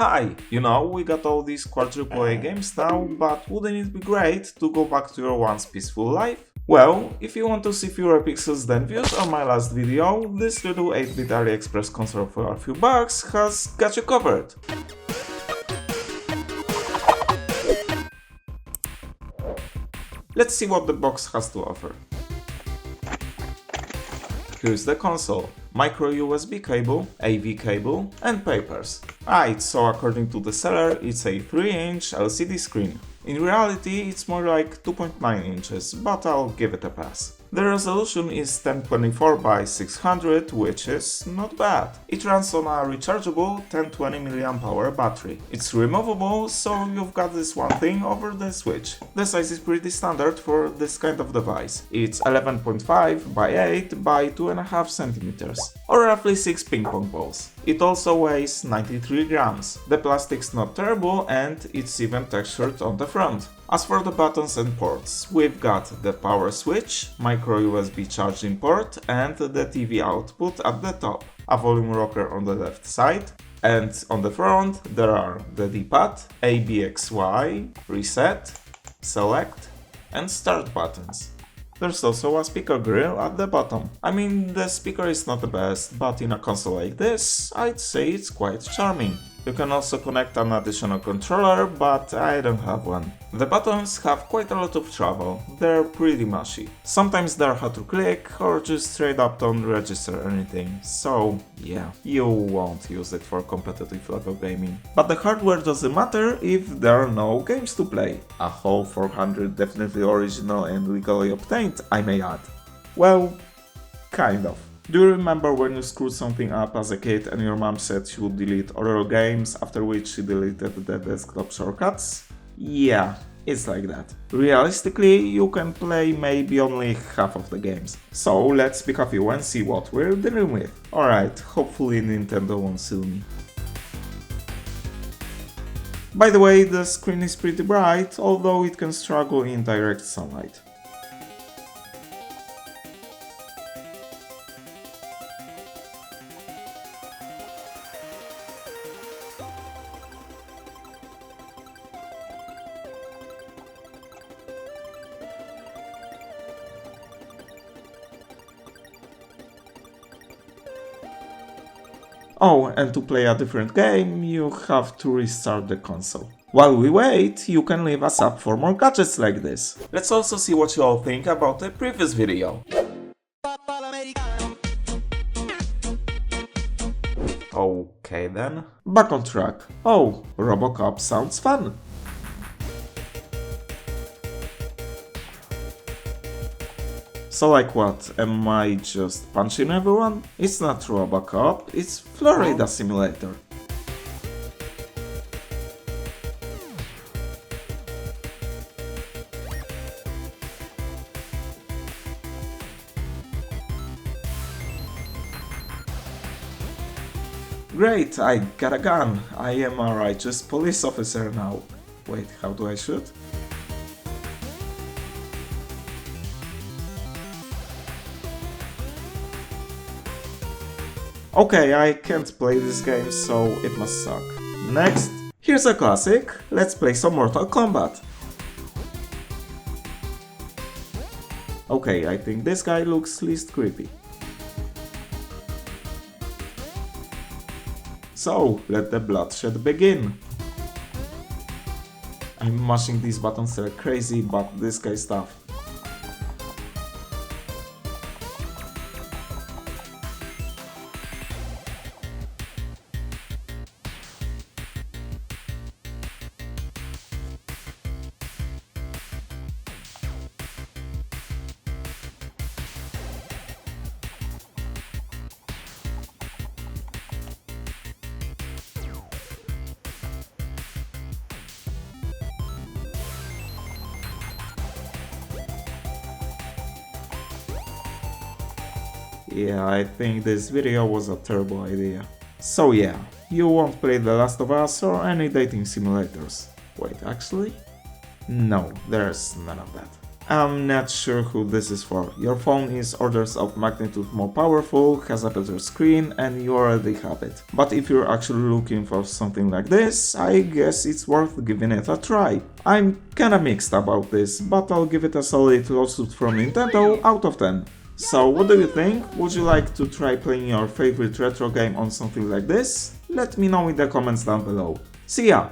Hi, we got all these quadruple A games now, but wouldn't it be great to go back to your once peaceful life? Well, if you want to see fewer pixels than views on my last video, this little 8-bit AliExpress console for a few bucks has got you covered. Let's see what the box has to offer. Here's the console. Micro USB cable, AV cable, and papers. Right, so according to the seller, it's a 3-inch LCD screen. In reality, it's more like 2.9 inches, but I'll give it a pass. The resolution is 1024 by 600, which is not bad. It runs on a rechargeable 1020 mAh battery. It's removable, so you've got this one thing over the switch. The size is pretty standard for this kind of device. It's 11.5 by 8 by 2.5 centimeters, or roughly 6 ping pong balls. It also weighs 93 grams. The plastic's not terrible and it's even textured on the front. As for the buttons and ports, we've got the power switch, micro USB charging port and the TV output at the top, a volume rocker on the left side, and on the front there are the D-pad, ABXY, reset, select and start buttons. There's also a speaker grill at the bottom. I mean, the speaker is not the best, but in a console like this, I'd say it's quite charming. You can also connect an additional controller, but I don't have one. The buttons have quite a lot of travel, they're pretty mushy. Sometimes they're hard to click or just straight up don't register anything, so yeah, you won't use it for competitive level gaming. But the hardware doesn't matter if there are no games to play. A whole 400 definitely original and legally obtained, I may add. Well, kind of. Do you remember when you screwed something up as a kid and your mom said she would delete all your games, after which she deleted the desktop shortcuts? Yeah, it's like that. Realistically, you can play maybe only half of the games. So let's pick a few and see what we're dealing with. Alright, hopefully Nintendo won't sue me. By the way, the screen is pretty bright, although it can struggle in direct sunlight. Oh, and to play a different game, you have to restart the console. While we wait, you can leave us up for more gadgets like this. Let's also see what you all think about the previous video. Okay then. Back on track. Oh, Robocop sounds fun. So like what, am I just punching everyone? It's not Robocop, it's Florida Simulator. Great, I got a gun. I am a righteous police officer now. Wait, how do I shoot? Okay, I can't play this game, so it must suck. Next, here's a classic, let's play some Mortal Kombat. Okay, I think this guy looks least creepy. So, let the bloodshed begin. I'm mashing these buttons like crazy, but this guy's tough. Yeah, I think this video was a terrible idea. So yeah, you won't play The Last of Us or any dating simulators. Wait, actually? No, there's none of that. I'm not sure who this is for. Your phone is orders of magnitude more powerful, has a better screen, and you already have it. But if you're actually looking for something like this, I guess it's worth giving it a try. I'm kinda mixed about this, but I'll give it a solid lawsuit from Nintendo out of 10. So what do you think? Would you like to try playing your favorite retro game on something like this? Let me know in the comments down below. See ya!